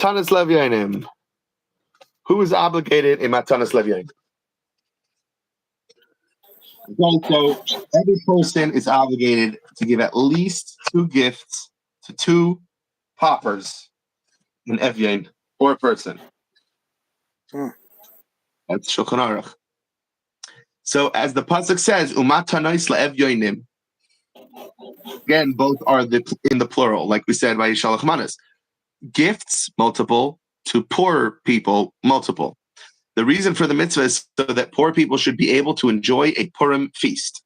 Tanis Levyanim. Who is obligated in Matanis Levyanim? Okay, so every person is obligated to give at least 2 gifts to 2 paupers in Evyain or a person. That's Shulchan Aruch. So as the pasuk says, Umatanois le'Evyoinim. Again, both are in the plural, like we said by Yishalach Manas. Gifts, multiple, to poor people, multiple. The reason for the mitzvah is so that poor people should be able to enjoy a Purim feast.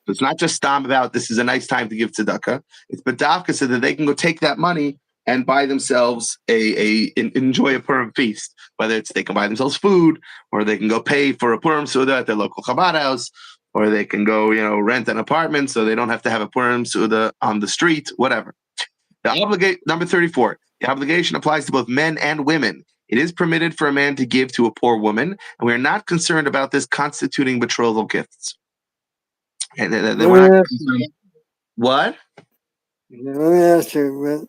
So it's not just stam about this is a nice time to give tzedakah. It's badavka so that they can go take that money and buy themselves enjoy a Purim feast. Whether it's they can buy themselves food, or they can go pay for a Purim Suda at their local Chabad house, or they can go, rent an apartment so they don't have to have a Purim Suda on the street, whatever. Number 34, the obligation applies to both men and women. It is permitted for a man to give to a poor woman, and we are not concerned about this constituting betrothal gifts. And what? Let me ask you,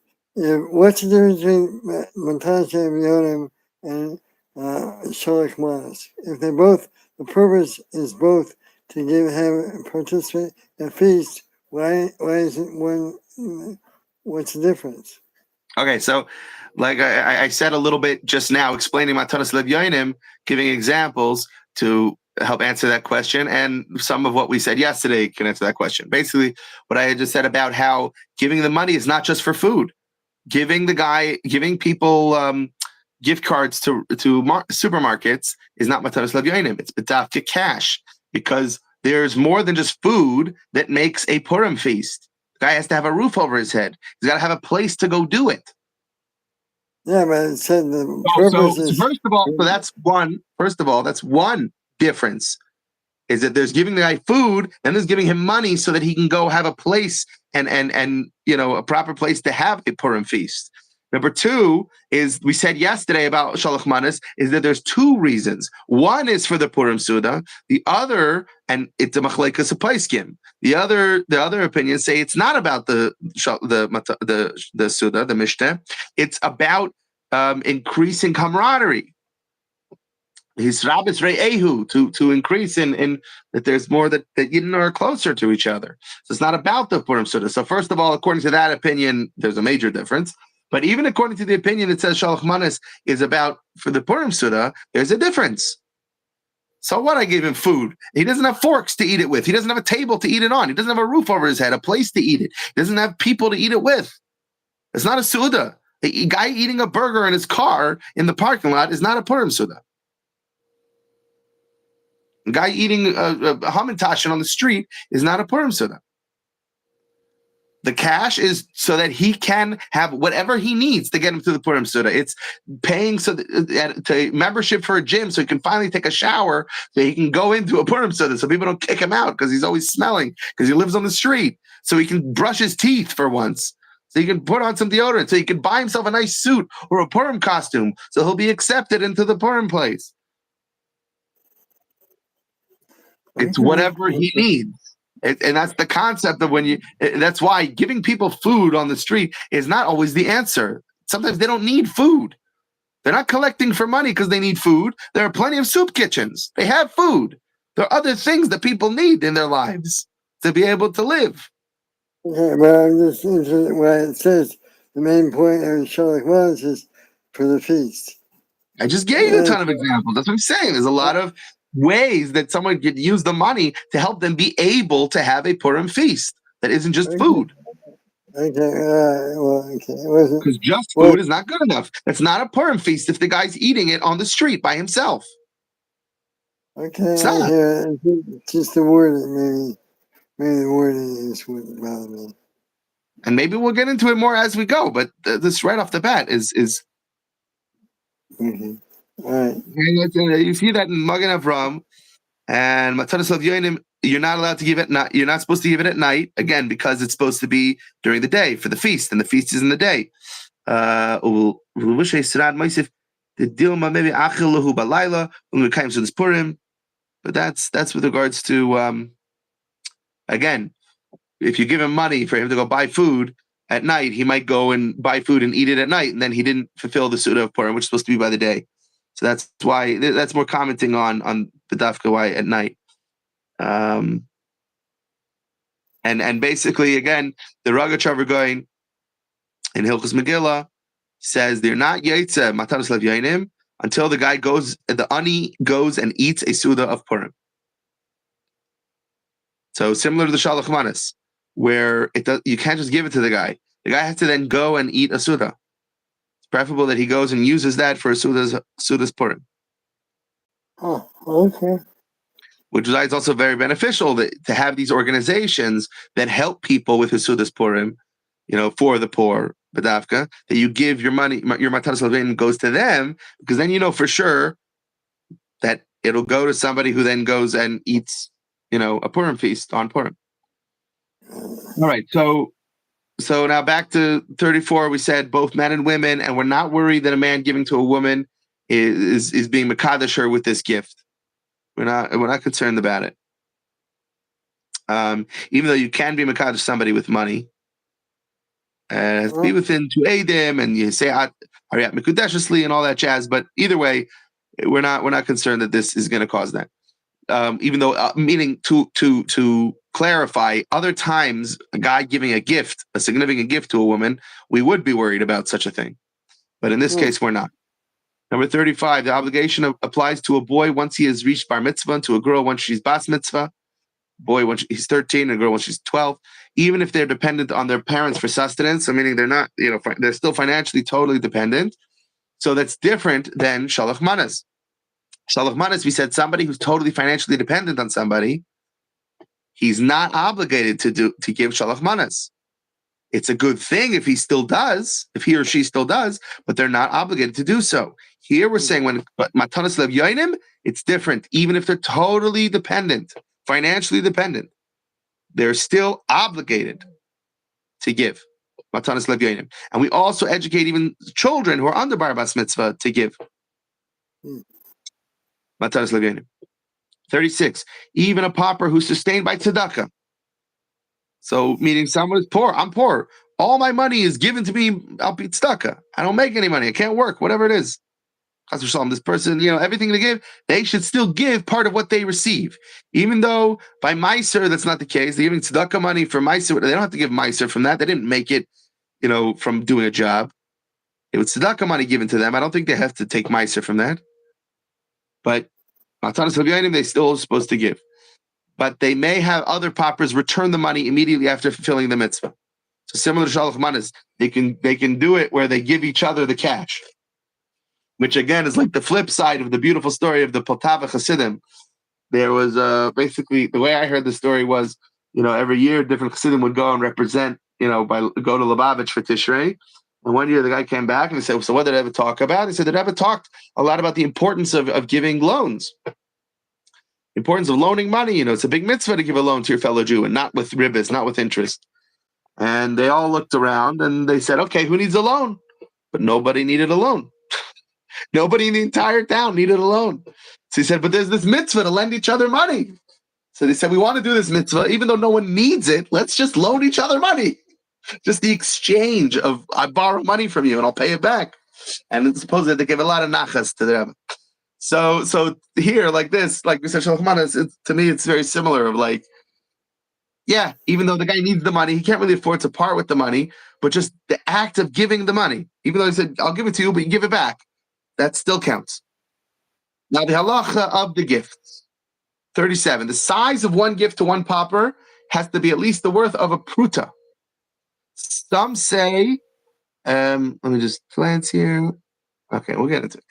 what's the difference between Matasha Yonim and Sholach Manas? If they both, the purpose is both to participate in a feast, why isn't one? What's the difference? Okay, so like I said a little bit just now, explaining Matanis Levyanim, giving examples to help answer that question, and some of what we said yesterday can answer that question. Basically, what I had just said about how giving the money is not just for food. Giving people gift cards to supermarkets is not Matanis Levyanim. It's B'davka cash, because there's more than just food that makes a Purim feast. The guy has to have a roof over his head. He's got to have a place to go do it. Yeah, but it said the purpose is... First of all, that's one difference, is that there's giving the guy food, and there's giving him money so that he can go have a place and a proper place to have a Purim feast. Number 2 is, we said yesterday about Shalach Manas, is that there's 2 reasons. One is for the Purim Suda. The other, and it's a Machleikas Apaiskim. The other opinions say it's not about the Suda, the Mishnah. It's about increasing camaraderie. His rabbis re'ehu, to increase in that there's more that Yidden are closer to each other. So it's not about the Purim Suda. So first of all, according to that opinion, there's a major difference. But even according to the opinion that says Shalach Manas is about for the Purim Suda, there's a difference. So what? I gave him food. He doesn't have forks to eat it with. He doesn't have a table to eat it on. He doesn't have a roof over his head, a place to eat it. He doesn't have people to eat it with. It's not a Suda. A guy eating a burger in his car in the parking lot is not a Purim Suda. A guy eating a hamantashen on the street is not a Purim Suda. The cash is so that he can have whatever he needs to get him to the Purim Suda. It's paying to membership for a gym so he can finally take a shower so he can go into a Purim Suda so people don't kick him out because he's always smelling because he lives on the street. So he can brush his teeth for once. So he can put on some deodorant. So he can buy himself a nice suit or a Purim costume so he'll be accepted into the Purim place. It's whatever he needs. And that's the concept of that's why giving people food on the street is not always the answer. Sometimes they don't need food. They're not collecting for money because they need food. There are plenty of soup kitchens. They have food. There are other things that people need in their lives to be able to live. Okay, but I'm just interested why it says the main point of Shalach Manas is for the feast. I just gave you a ton of examples. That's what I'm saying. There's a lot of ways that someone could use the money to help them be able to have a Purim feast that isn't just food. Okay, okay. Because just food is not good enough. It's not a Purim feast if the guy's eating it on the street by himself. Okay, I hear it. It's just the wording, maybe the wording is what bothers me. And maybe we'll get into it more as we go, but this right off the bat is. Mm-hmm. All right. You see that in Magen Avram and Matanis Levyanim, you're not allowed to give it. You're not supposed to give it at night again because it's supposed to be during the day for the feast, and the feast is in the day. But that's with regards to again, if you give him money for him to go buy food, at night, he might go and buy food and eat it at night, and then he didn't fulfill the Suda of Purim, which is supposed to be by the day. So that's why that's more commenting on the dafka why at night. And basically again, the Raga Chavar in Hilchos Megillah says they're not Yaitze Matanos Lev Yainim until the ani goes and eats a Suda of Purim. So similar to the Shalach Manas, where you can't just give it to the guy. The guy has to then go and eat a Suda. It's preferable that he goes and uses that for a Suda's Purim. Oh, okay. Which is why it's also very beneficial to have these organizations that help people with Suda's Purim, for the poor, Badavka, that you give your money, your Matanos Levin goes to them, because then you know for sure that it'll go to somebody who then goes and eats, a Purim feast on Purim. All right, so now back to 34, we said both men and women, and we're not worried that a man giving to a woman is being Makadosh her with this gift. We're not concerned about it. Even though you can be Makadosh somebody with money, and it has to be within 2 Eidim, and you say Hariyat Mekudeshesli and all that jazz. But either way, we're not concerned that this is going to cause that. Even though, meaning to clarify, other times a guy giving a significant gift to a woman, we would be worried about such a thing. But in this case, we're not. Number 35, the obligation applies to a boy once he has reached bar mitzvah, and to a girl once she's bas mitzvah. Boy when he's 13, and a girl when she's 12. Even if they're dependent on their parents for sustenance, so meaning they're not, they're still financially totally dependent. So that's different than shalach manas. Shalach manas, we said somebody who's totally financially dependent on somebody, he's not obligated to give shalach manas. It's a good thing if he or she still does, but they're not obligated to do so. Here we're saying when matanos lev yoinim, it's different. Even if they're totally dependent, financially dependent, they're still obligated to give matanos lev yoinim. And we also educate even children who are under bar bas mitzvah to give matanos lev yoinim. 36, even a pauper who's sustained by tzedakah. So, meaning someone is poor. I'm poor. All my money is given to me. I'll be tzedakah. I don't make any money. I can't work. Whatever it is. This person, everything they give, they should still give part of what they receive. Even though by Meiser, that's not the case. They're giving tzedakah money for Meiser. They don't have to give Meiser from that. They didn't make it, from doing a job. It was tzedakah money given to them. I don't think they have to take Meiser from that. But Matanos Leviyanim, they still are supposed to give. But they may have other paupers return the money immediately after fulfilling the mitzvah. So similar to Shalach Manas, they can do it where they give each other the cash, which again is like the flip side of the beautiful story of the Poltava Chassidim. There was basically, the way I heard the story was, every year different Chassidim would go and represent, go to Lubavitch for Tishrei. And one year the guy came back and he said, so what did Rebbe talk about? He said, the Rebbe talked a lot about the importance of giving loans. Importance of loaning money. It's a big mitzvah to give a loan to your fellow Jew, and not with ribbis, not with interest. And they all looked around and they said, okay, who needs a loan? But nobody needed a loan. Nobody in the entire town needed a loan. So he said, but there's this mitzvah to lend each other money. So they said, we want to do this mitzvah, even though no one needs it, let's just loan each other money. Just the exchange of, I borrow money from you and I'll pay it back. And it's supposed that they give a lot of nachas to them. So here, like this, like we said, Shalach Manas, to me, it's very similar of like, yeah, even though the guy needs the money, he can't really afford to part with the money, but just the act of giving the money, even though he said, I'll give it to you, but you give it back, that still counts. Now, the halacha of the gifts, 37, the size of one gift to one pauper has to be at least the worth of a pruta. Some say, let me just glance here. Okay, we'll get into it.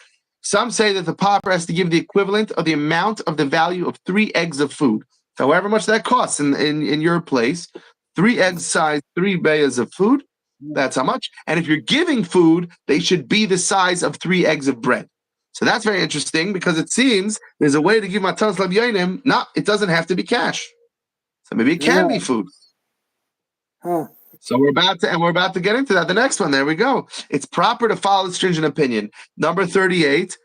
Some say that the pauper has to give the equivalent of the amount of the value of 3 eggs of food. However much that costs in your place, 3 eggs size, 3 bayas of food, that's how much. And if you're giving food, they should be the size of 3 eggs of bread. So that's very interesting because it seems there's a way to give matanos lev yoinim. It doesn't have to be cash. So maybe it can be food. Huh. So we're about to get into that. The next one, there we go. It's proper to follow the stringent opinion. Number 38,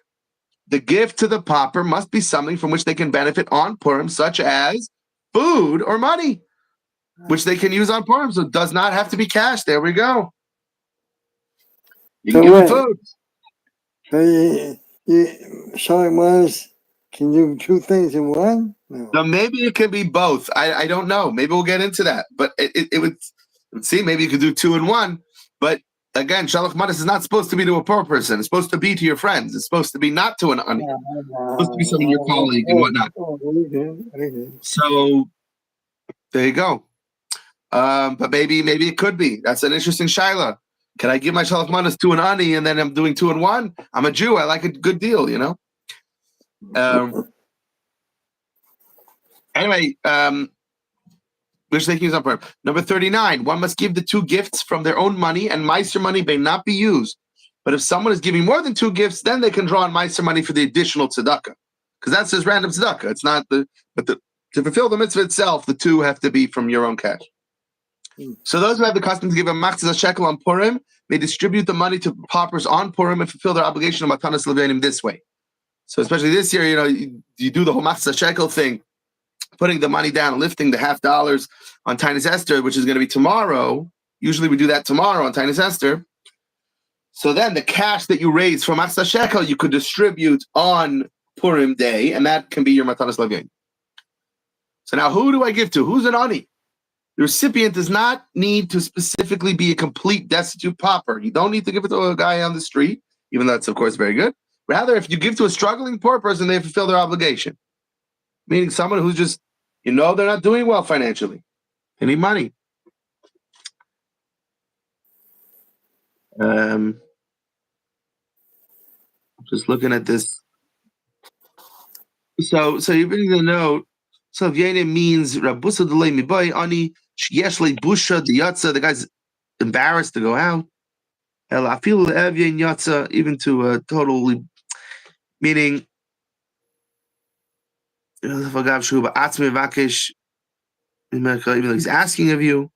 the gift to the pauper must be something from which they can benefit on Purim, such as food or money. which they can use on Purim, so it does not have to be cash. There we go. You So can give them wait. food. So Shalom Manas can do two things in one? No. So maybe it can be both. I don't know. Maybe we'll get into that. But it would see, maybe you could do two in one. But again, Shalach Manas is not supposed to be to a poor person. It's supposed to be to your friends. It's supposed to be not to an ani. It's supposed to be someone your colleague and whatnot. Okay. So there you go. But maybe it could be. That's an interesting shaila. Can I give my Shalach Manas to an ani and then I'm doing two in one? I'm a Jew. I like a good deal, you know? Anyway, which they can use on Purim. Number 39, one must give the two gifts from their own money, and Meiser money may not be used. But if someone is giving more than two gifts, then they can draw on Meiser money for the additional tzedakah. Because that's just random tzedakah. It's not to fulfill the mitzvah itself, the two have to be from your own cash. So those who have the custom to give a machzah shekel on Purim may distribute the money to paupers on Purim and fulfill their obligation of matanas levanim this way. So especially this year, you do the whole machzah shekel thing, putting the money down, lifting the $50 on Tiny Esther, which is going to be tomorrow. Usually we do that tomorrow on Tiny Esther. So then the cash that you raise from machzah shekel, you could distribute on Purim day, and that can be your matanas levanim. So now who do I give to? Who's an ani? The recipient does not need to specifically be a complete destitute pauper. You don't need to give it to a guy on the street, even though that's, of course, very good. Rather, if you give to a struggling poor person, they fulfill their obligation. Meaning someone who's just, they're not doing well financially. They need money. Just looking at this. So you're reading the note. So Vyene means Rabusa delay mi boy ani yeshle busha the yatsa. The guy's embarrassed to go out. El afil evyen yatsa, even to totally, meaning even though he's asking of you.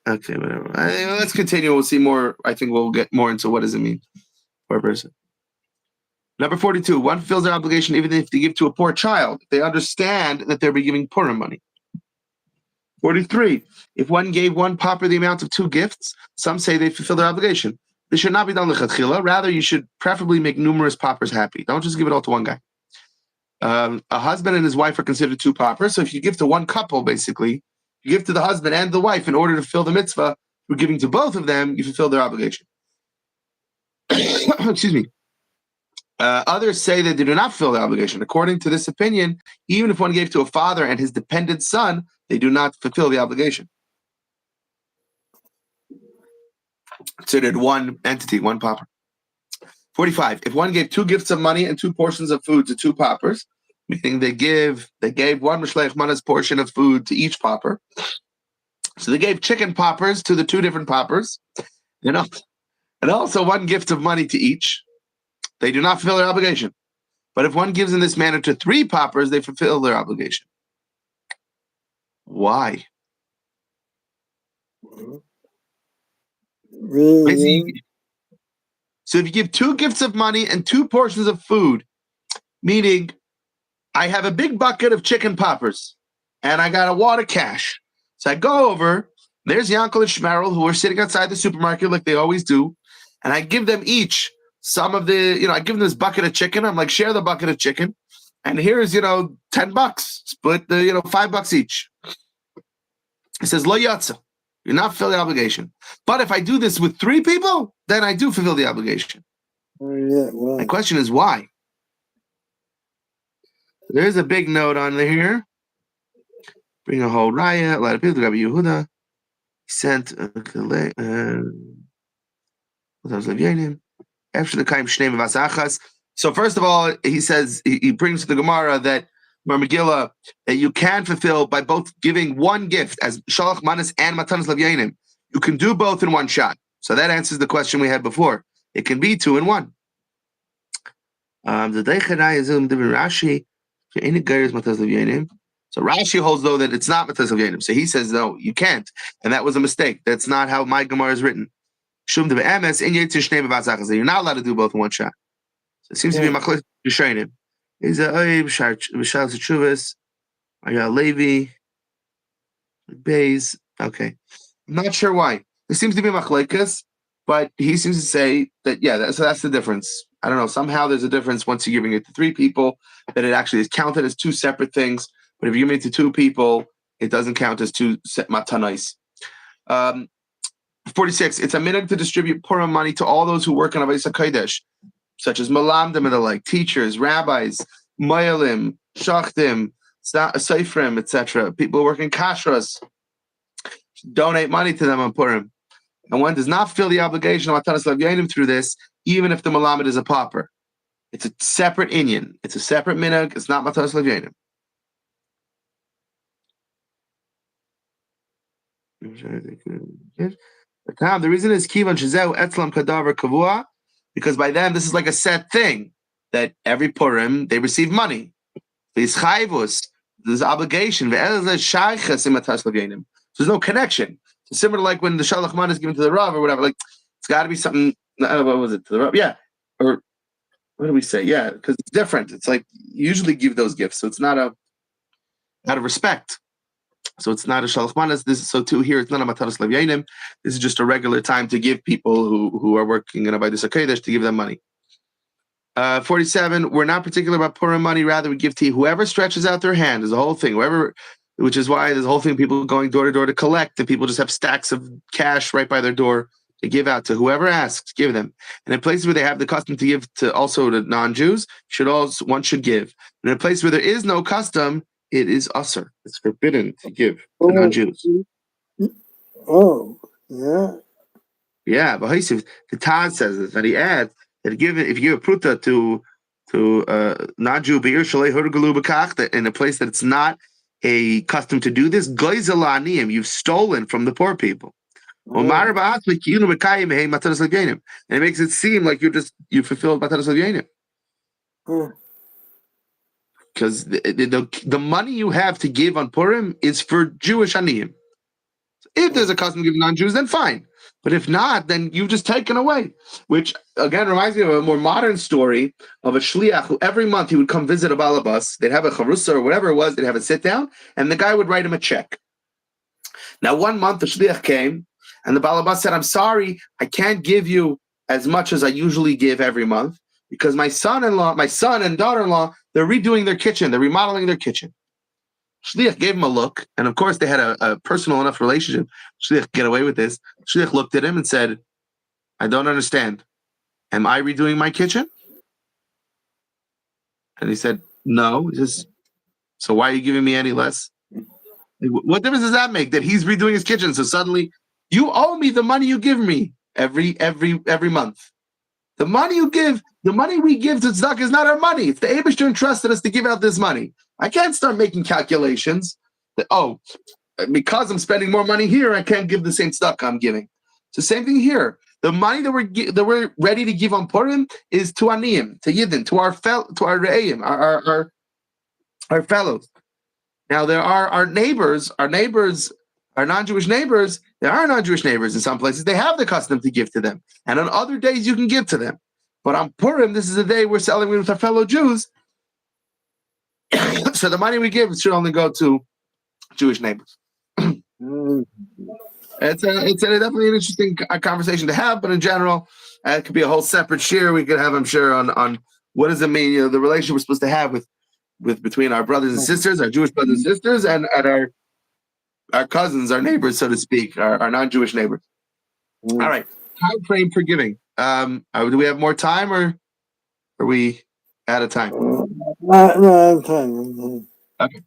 Okay, whatever. Let's continue. We'll see more. I think we'll get more into what does it mean for a person. Number 42, one fulfills their obligation even if they give to a poor child. They understand that they'll be giving Purim money. 43, if one gave one pauper the amount of two gifts, some say they fulfill their obligation. This should not be done lechatchila. Rather, you should preferably make numerous paupers happy. Don't just give it all to one guy. A husband and his wife are considered two paupers. So if you give to one couple, basically, you give to the husband and the wife in order to fulfill the mitzvah. Through giving to both of them, you fulfill their obligation. Excuse me. Others say that they do not fulfill their obligation. According to this opinion, even if one gave to a father and his dependent son, they do not fulfill the obligation. Considered one entity, one pauper. 45. If one gave two gifts of money and two portions of food to two paupers, meaning they gave one Mishleich Manas portion of food to each pauper. So they gave chicken paupers to the two different paupers, and also one gift of money to each. They do not fulfill their obligation. But if one gives in this manner to three paupers, they fulfill their obligation. Why? Really? So if you give two gifts of money and two portions of food, meaning I have a big bucket of chicken poppers and I got a wad of cash. So I go over, there's Yankel and Shmerel who are sitting outside the supermarket like they always do, and I give them each some of the, I give them this bucket of chicken. I'm like, share the bucket of chicken. And here's, $10. Split the, $5 each. It says, lo yatsa. You're not fulfilling the obligation. But if I do this with three people, then I do fulfill the obligation. Oh, yeah. Wow. My question is why? There's a big note on here. Bring a whole raya. A lot of people. Rabbi Yehuda sent so first of all, he says, he brings to the Gemara that Megillah, that you can fulfill by both giving one gift as Shalach Manas and Matanas Levyanim. You can do both in one shot. So that answers the question we had before. It can be two in one. The Deichadai is Rashi. So Rashi holds, though, that it's not Matanas Levyanim. So he says, no, you can't. And that was a mistake. That's not how my Gemara is written. You're not allowed to do both in one shot. So it seems to be Machlis Yishayim. He's a Oib, B'Shal Tzuvas, Aya Levi. Bays. Okay. I'm not sure why. There seems to be machlekes, but he seems to say that, so that's the difference. I don't know. Somehow there's a difference once you're giving it to 3 people, that it actually is counted as 2 separate things. But if you're giving it to 2 people, it doesn't count as 2 matanais. 46. It's a minhag to distribute Purim money to all those who work in Avos HaKodesh, such as malamdim and the like, teachers, rabbis, mayalim, shachtim, seifrim, etc. People working kashras. Donate money to them on Purim. And one does not feel the obligation of Matanas Levyanim through this, even if the Malamed is a pauper. It's a separate inyan. It's a separate minhag. It's not Matanas Levyanim. The reason is Kivan Shazeu Etzlam Kadavar Kavua, because by them this is like a set thing that every Purim they receive money. There's chayvus, there's obligation. There's no connection. So similar to like when the Shalach Man is given to the Rav or whatever, like it's got to be something. What was it to the Rav? Yeah, or what do we say? Yeah, because it's different. It's like you usually give those gifts, so it's not out of respect. So it's not a Shalach Man. So too here, it's not a Mataras Levyanim. This is just a regular time to give people who are working in Avodas HaKodesh to give them money. 47. We're not particular about Purim money. Rather, we give to whoever stretches out their hand. Is the whole thing. Whoever. Which is why there's a whole thing, people going door to door to collect, and people just have stacks of cash right by their door to give out to whoever asks, give them. And in places where they have the custom to give to also to non-Jews, one should give. And in a place where there is no custom, it is usur. It's forbidden to give to non-Jews. Oh, yeah. Yeah, but the Taz says this, that he adds that if you give a pruta to non-Jew be'ir shalei hurgalu b'kach, in a place that it's not a custom to do this, you've stolen from the poor people. And it makes it seem like you fulfilled Mataras Levyanim. Because the money you have to give on Purim is for Jewish aniyim. If there's a custom to give non-Jews, then fine. But if not, then you've just taken away. Which, again, reminds me of a more modern story of a shliach who every month he would come visit a balabas. They'd have a Chavrusa or whatever it was. They'd have a sit-down, and the guy would write him a check. Now, one month, the shliach came, and the balabas said, I'm sorry, I can't give you as much as I usually give every month because my son and daughter-in-law, they're redoing their kitchen. They're remodeling their kitchen. Shliach gave him a look, and of course they had a personal enough relationship. Shliach get away with this. Shliach looked at him and said, I don't understand. Am I redoing my kitchen? And he said, no. He says, so why are you giving me any less? What difference does that make that he's redoing his kitchen? So suddenly you owe me the money you give me every month. The money we give to tzedakah is not our money. It's the Eibishter entrusted us to give out this money. I can't start making calculations that, because I'm spending more money here, I can't give the same tzedakah I'm giving. It's the same thing here. The money that we're ready to give on Purim is to aniyim, to yidden, to our re'ayim, our fellows. Now there are our neighbors, our non-Jewish neighbors. There are non-Jewish neighbors in some places. They have the custom to give to them, and on other days you can give to them. But on Purim, this is a day we're celebrating with our fellow Jews. So the money we give should only go to Jewish neighbors. It's definitely an interesting conversation to have, but in general, it could be a whole separate share we could have, I'm sure, on what does it mean, the relationship we're supposed to have with between our brothers and sisters, our Jewish brothers and sisters, and our cousins, our neighbors, so to speak, our non-Jewish neighbors. All right, time frame for giving. Do we have more time, or are we out of time? No, out of time. Okay.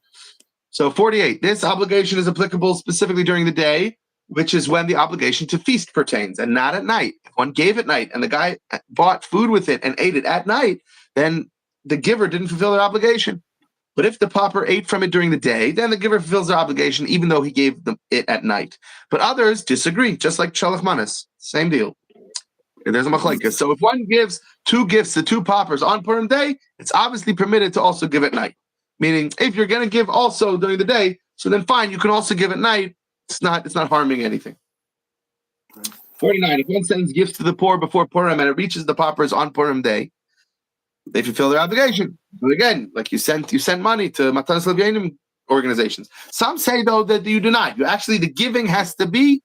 So 48. This obligation is applicable specifically during the day, which is when the obligation to feast pertains, and not at night. If one gave at night and the guy bought food with it and ate it at night, then the giver didn't fulfill their obligation. But if the pauper ate from it during the day, then the giver fulfills their obligation, even though he gave them it at night. But others disagree, just like Shalach Manas. Same deal. There's a machlekes. So if one gives 2 gifts to 2 paupers on Purim day, it's obviously permitted to also give at night. Meaning, if you're going to give also during the day, so then fine, you can also give at night. It's not harming anything. 49. If one sends gifts to the poor before Purim and it reaches the paupers on Purim day, they fulfill their obligation. But again, like you sent money to Matanas Levyanim organizations. Some say, though, that you do not. The giving has to be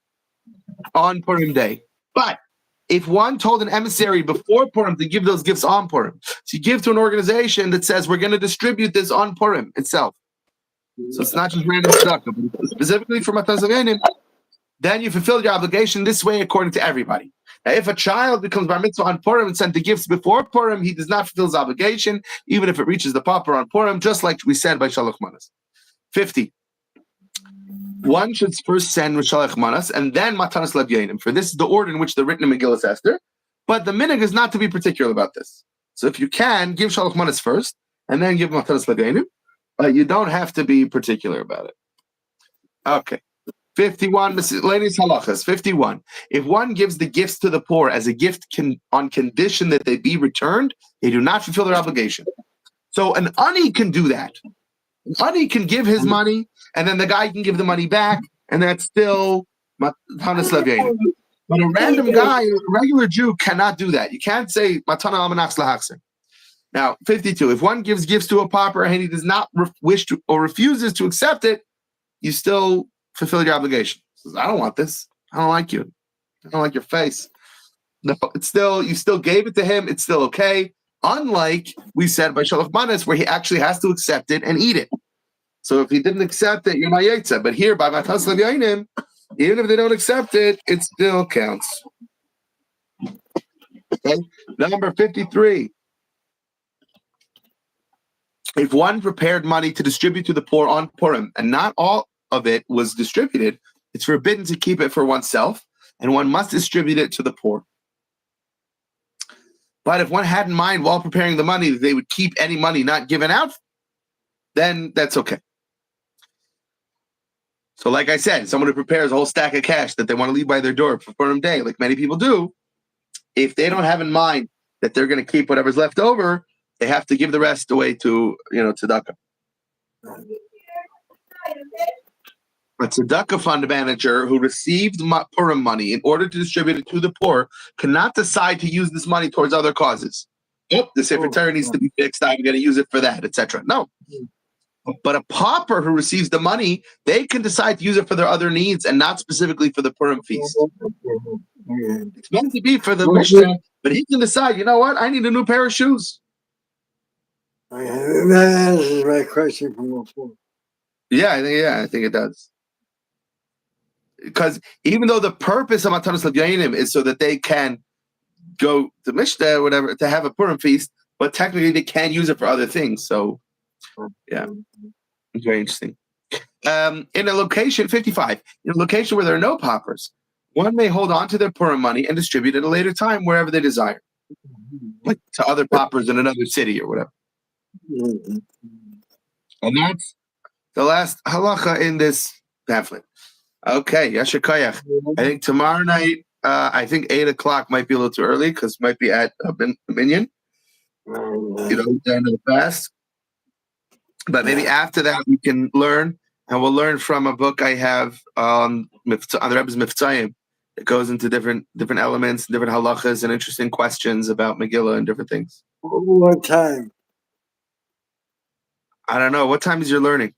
on Purim day. But if one told an emissary before Purim to give those gifts on Purim, so you give to an organization that says we're going to distribute this on Purim itself. So it's not just random stuff, but specifically for Matan Zavanim, then you fulfill your obligation this way according to everybody. Now, if a child becomes bar mitzvah on Purim and sent the gifts before Purim, he does not fulfill his obligation, even if it reaches the papa on Purim, just like we said by Shalach Manas. 50. One should first send Shalach Manas and then Matanas Levyanim. For this is the order in which they're written in Megillas Esther. But the minhag is not to be particular about this. So if you can, give Shalach Manas first and then give Matanas Levyanim. You don't have to be particular about it. Okay. 51, ladies halachas. 51. If one gives the gifts to the poor as a gift on condition that they be returned, they do not fulfill their obligation. So an ani can do that. An ani can give his money, and then the guy can give the money back, and that's still matanas levyanim. But a random guy, a regular Jew, cannot do that. You can't say matana almanach lahakser. Now, 52. If one gives gifts to a pauper and he does not wish to or refuses to accept it, you still fulfill your obligation. Says, I don't want this. I don't like you. I don't like your face. No, it's still, you still gave it to him. It's still okay. Unlike we said by Shalach Manas, where he actually has to accept it and eat it. So if he didn't accept it, you're not yetza. But here by Matas Levyanim, even if they don't accept it, it still counts. Okay. Number 53. If one prepared money to distribute to the poor on Purim and not all of it was distributed, it's forbidden to keep it for oneself, and one must distribute it to the poor. But if one had in mind while preparing the money that they would keep any money not given out, then that's okay. So like I said, someone who prepares a whole stack of cash that they want to leave by their door for Purim Day, like many people do, if they don't have in mind that they're going to keep whatever's left over, they have to give the rest away to, tzedakah. A tzedakah fund manager who received Purim money in order to distribute it to the poor cannot decide to use this money towards other causes. Oh, the Sefer Torah needs to be fixed. I'm going to use it for that, etc. No. But a pauper who receives the money, they can decide to use it for their other needs and not specifically for the Purim feast. It's meant to be for the Mishnah, but he can decide, you know what? I need a new pair of shoes. That answers my question from before. Yeah, I think it does. Because even though the purpose of Matanas Levyanim is so that they can go to Mishnah or whatever to have a Purim feast, but technically they can use it for other things. So, yeah, it's very interesting. In a location, 55, in a location where there are no paupers, one may hold on to their Purim money and distribute it at a later time wherever they desire, like to other paupers in another city or whatever. And that's the last halacha in this pamphlet. Okay, Yasher Koyach. I think tomorrow night, I think 8 o'clock might be a little too early because might be at a minyan. End of the fast. But maybe after that we can learn, and we'll learn from a book I have on the Rebbe's Miftzayim. It goes into different elements, different halachas, and interesting questions about Megillah and different things. What time? I don't know. What time is your learning?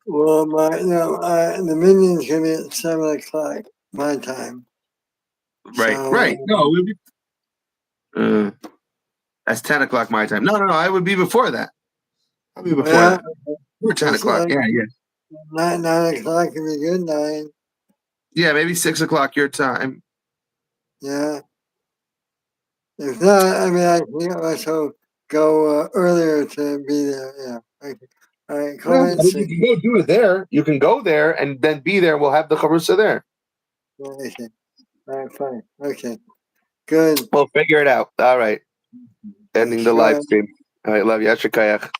Well, the minion's gonna be at 7 o'clock my time. Right, so, right. No, it would be, that's 10 o'clock my time. No, I would be before that. I'll be before that. Or 10 o'clock. Yeah. 9 o'clock would be good. 9. Yeah, maybe 6 o'clock your time. Yeah. If not, I can also go earlier to be there. Yeah. Okay. All right, you can go do it there. You can go there and then be there. We'll have the Chavrusa there. Okay. All right, fine. Okay. Good. We'll figure it out. All right. Ending the live stream. All right, love you. Yasher Koyach.